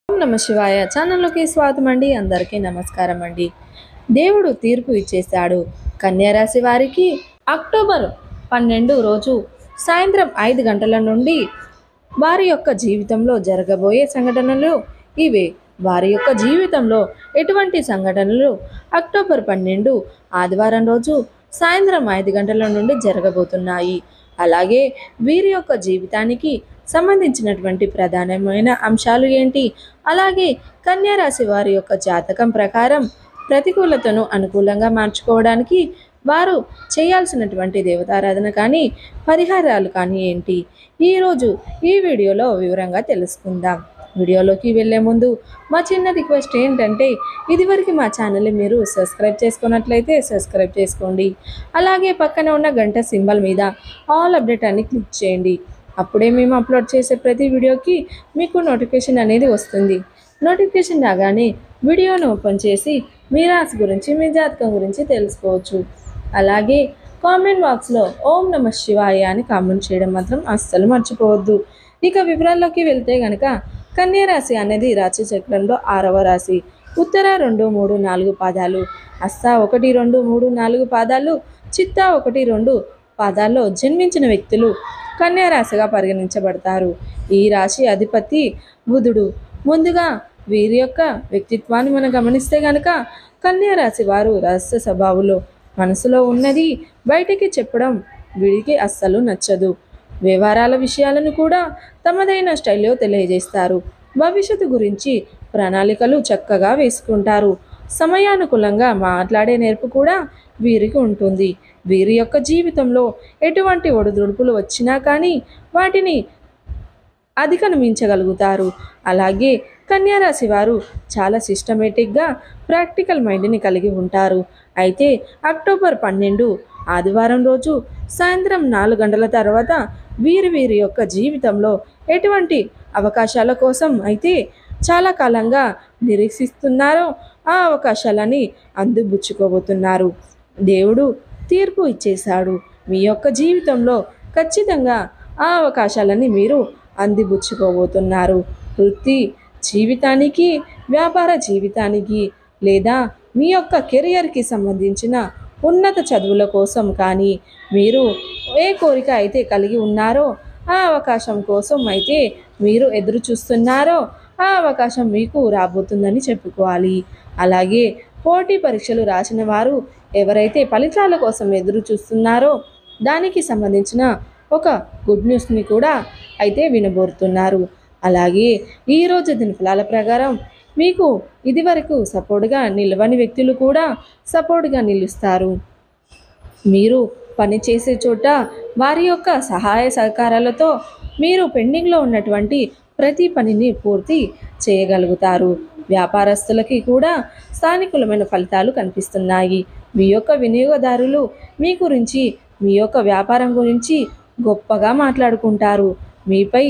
ఓం నమ శివాయ ఛానల్లోకి స్వాగతం అండి. అందరికీ నమస్కారం అండి. దేవుడు తీర్పు ఇచ్చేశాడు. కన్యారాశి వారికి అక్టోబర్ 12 రోజు సాయంత్రం 5 గంటల నుండి వారి యొక్క జీవితంలో జరగబోయే సంఘటనలు ఇవే. వారి యొక్క జీవితంలో ఎటువంటి సంఘటనలు అక్టోబర్ 12 ఆదివారం రోజు సాయంత్రం 5 గంటల నుండి జరగబోతున్నాయి. అలాగే వీరి యొక్క జీవితానికి సంబంధించినటువంటి ప్రధానమైన అంశాలు ఏంటి, అలాగే కన్యా రాశి వారి యొక్క జాతకం ప్రకారం ప్రతికూలతను అనుకూలంగా మార్చుకోవడానికి వారు చేయాల్సినటువంటి దేవతారాధన కానీ పరిహారాలు కానీ ఏంటి, ఈరోజు ఈ వీడియోలో వివరంగా తెలుసుకుందాం. వీడియోలోకి వెళ్ళే ముందు మా చిన్న రిక్వెస్ట్ ఏంటంటే, ఇదివరకు మా ఛానల్ని మీరు సబ్స్క్రైబ్ చేసుకున్నట్లయితే సబ్స్క్రైబ్ చేసుకోండి. అలాగే పక్కన ఉన్న గంట సింబల్ మీద ఆల్ అప్డేట్ అని క్లిక్ చేయండి. అప్పుడే మేము అప్లోడ్ చేసే ప్రతి వీడియోకి మీకు నోటిఫికేషన్ అనేది వస్తుంది. నోటిఫికేషన్ రాగానే వీడియోను ఓపెన్ చేసి మీ రాశి గురించి, మీ జాతకం గురించి తెలుసుకోవచ్చు. అలాగే కామెంట్ బాక్స్లో ఓం నమ శివాయ అని కామెంట్ చేయడం మాత్రం అస్సలు మర్చిపోవద్దు. ఇక వివరాల్లోకి వెళ్తే గనక కన్యా రాశి అనేది రాశి చక్రంలో 6వ రాశి. ఉత్తర 2, 3, 4 పాదాలు, హస్త 1, 2, 3, 4 పాదాలు, చిత్త 1, 2 పాదాల్లో జన్మించిన వ్యక్తులు కన్యా రాశిగా పరిగణించబడతారు. ఈ రాశి అధిపతి బుధుడు. ముందుగా వీరి యొక్క వ్యక్తిత్వాన్ని మనం గమనిస్తే గనక కన్యా రాశి వారు రహస్య స్వభావులు. మనసులో ఉన్నది బయటికి చెప్పడం వీరికి అస్సలు నచ్చదు. వ్యవహారాల విషయాలను కూడా తమదైన స్టైల్లో తెలియజేస్తారు. భవిష్యత్తు గురించి ప్రణాళికలు చక్కగా వేసుకుంటారు. సమయానుకూలంగా మాట్లాడే నేర్పు కూడా వీరికి ఉంటుంది. వీరి యొక్క జీవితంలో ఎటువంటి ఒడిదుడుకులు వచ్చినా కానీ వాటిని అధిగమించగలుగుతారు. అలాగే కన్యా రాశి వారు చాలా సిస్టమేటిక్గా ప్రాక్టికల్ మైండ్ని కలిగి ఉంటారు. అయితే అక్టోబర్ 12 ఆదివారం రోజు సాయంత్రం 4 గంటల తర్వాత వీరి యొక్క జీవితంలో ఎటువంటి అవకాశాల కోసం అయితే చాలా కాలంగా నిరీక్షిస్తున్నారో ఆ అవకాశాలని అందిపుచ్చుకోబోతున్నారు. దేవుడు తీర్పు ఇచ్చేశాడు. మీ యొక్క జీవితంలో ఖచ్చితంగా ఆ అవకాశాలని మీరు అందిపుచ్చుకోబోతున్నారు. వృత్తి జీవితానికి, వ్యాపార జీవితానికి, లేదా మీ యొక్క కెరియర్కి సంబంధించిన ఉన్నత చదువుల కోసం కానీ మీరు ఏ కోరిక అయితే కలిగి ఉన్నారో ఆ అవకాశం కోసం అయితే మీరు ఎదురు చూస్తున్నారో ఆ అవకాశం మీకు రాబోతుందని చెప్పుకోవాలి. అలాగే పోటీ పరీక్షలు రాసిన వారు ఎవరైతే ఫలితాల కోసం ఎదురు చూస్తున్నారో దానికి సంబంధించిన ఒక గుడ్ న్యూస్ని కూడా అయితే వినబోతున్నారు. అలాగే ఈరోజు దినఫలాల ప్రకారం మీకు ఇదివరకు సపోర్ట్గా నిలవని వ్యక్తులు కూడా సపోర్ట్గా నిలుస్తారు. మీరు పని చేసే చోట వారి యొక్క సహాయ సహకారాలతో మీరు పెండింగ్లో ఉన్నటువంటి ప్రతి పనిని పూర్తి చేయగలుగుతారు. వ్యాపారస్తులకి కూడా స్థానికులమైన ఫలితాలు కనిపిస్తున్నాయి. మీ యొక్క వినియోగదారులు మీ గురించి, మీ యొక్క వ్యాపారం గురించి గొప్పగా మాట్లాడుకుంటారు. మీపై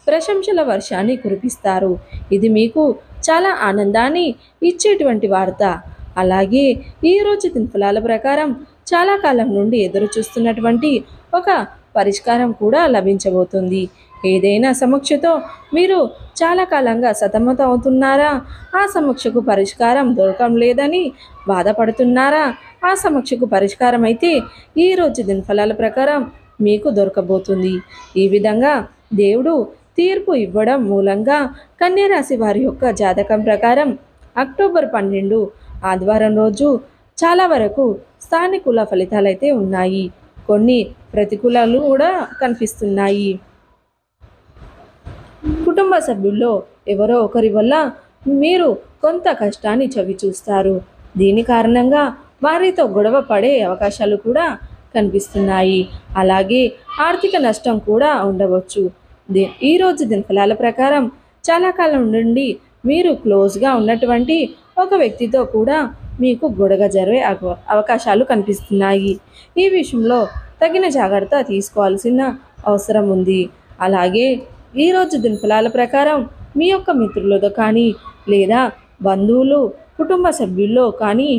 ప్రశంసల వర్షాన్ని కురిపిస్తారు. ఇది మీకు చాలా ఆనందాన్ని ఇచ్చేటువంటి వార్త. అలాగే ఈరోజు దినఫలాల ప్రకారం చాలా కాలం నుండి ఎదురు చూస్తున్నటువంటి ఒక పరిష్కారం కూడా లభించబోతుంది. ఏదైనా సమస్యతో మీరు చాలా కాలంగా సతమతం అవుతున్నారా, ఆ సమస్యకు పరిష్కారం దొరకడం లేదని బాధపడుతున్నారా, ఆ సమస్యకు పరిష్కారం అయితే ఈరోజు దినఫలాల ప్రకారం మీకు దొరకబోతుంది. ఈ విధంగా దేవుడు తీర్పు ఇవ్వడం మూలంగా కన్యా రాశి వారి యొక్క జాతకం ప్రకారం అక్టోబర్ 12 ఆదివారం రోజు చాలా వరకు సానుకూల ఫలితాలు అయితే ఉన్నాయి. కొన్ని ప్రతికూలాలు కూడా కనిపిస్తున్నాయి. కుటుంబ సభ్యుల్లో ఎవరో ఒకరి వల్ల మీరు కొంత కష్టాన్ని చవిచూస్తారు. దీని కారణంగా వారితో గొడవ పడే అవకాశాలు కూడా కనిపిస్తున్నాయి. అలాగే ఆర్థిక నష్టం కూడా ఉండవచ్చు. ఈరోజు దినఫలాల ప్రకారం చాలా కాలం నుండి మీరు క్లోజ్గా ఉన్నటువంటి ఒక వ్యక్తితో కూడా మీకు గొడవ జరిగే అవకాశాలు కనిపిస్తున్నాయి. ఈ విషయంలో తగిన జాగ్రత్త తీసుకోవాల్సిన అవసరం ఉంది. అలాగే ఈరోజు దినఫలాల ప్రకారం మీ యొక్క మిత్రులతో కానీ లేదా బంధువులు, కుటుంబ సభ్యుల్లో కానీ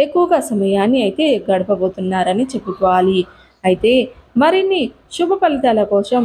ఎక్కువగా సమయాన్ని అయితే గడపబోతున్నారని చెప్పుకోవాలి. అయితే మరిన్ని శుభ ఫలితాల కోసం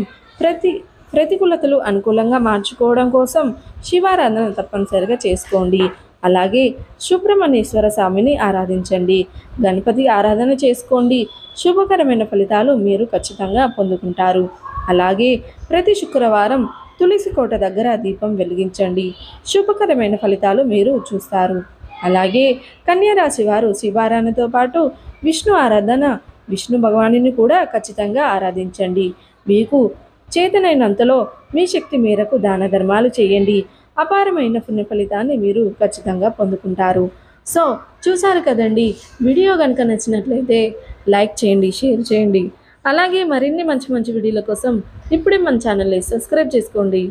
ప్రతికూలతలు అనుకూలంగా మార్చుకోవడం కోసం శివారాధన తప్పనిసరిగా చేసుకోండి. అలాగే సుబ్రహ్మణ్యేశ్వర స్వామిని ఆరాధించండి, గణపతి ఆరాధన చేసుకోండి. శుభకరమైన ఫలితాలు మీరు ఖచ్చితంగా పొందుకుంటారు. అలాగే ప్రతి శుక్రవారం తులసి కోట దగ్గర దీపం వెలిగించండి, శుభకరమైన ఫలితాలు మీరు చూస్తారు. అలాగే కన్యారాశి వారు శివారాధనతో పాటు విష్ణు ఆరాధన, విష్ణు భగవానుని కూడా ఖచ్చితంగా ఆరాధించండి. మీకు చేతనైనంతలో మీ శక్తి మేరకు దాన ధర్మాలు చేయండి, అపారమైన పుణ్య ఫలితాన్ని మీరు ఖచ్చితంగా పొందుకుంటారు. సో చూసారు కదండి, వీడియో కనుక నచ్చినట్లయితే లైక్ చేయండి, షేర్ చేయండి. అలాగే మరిన్ని మంచి మంచి వీడియోల కోసం ఇప్పుడే మన ఛానల్ని సబ్స్క్రైబ్ చేసుకోండి.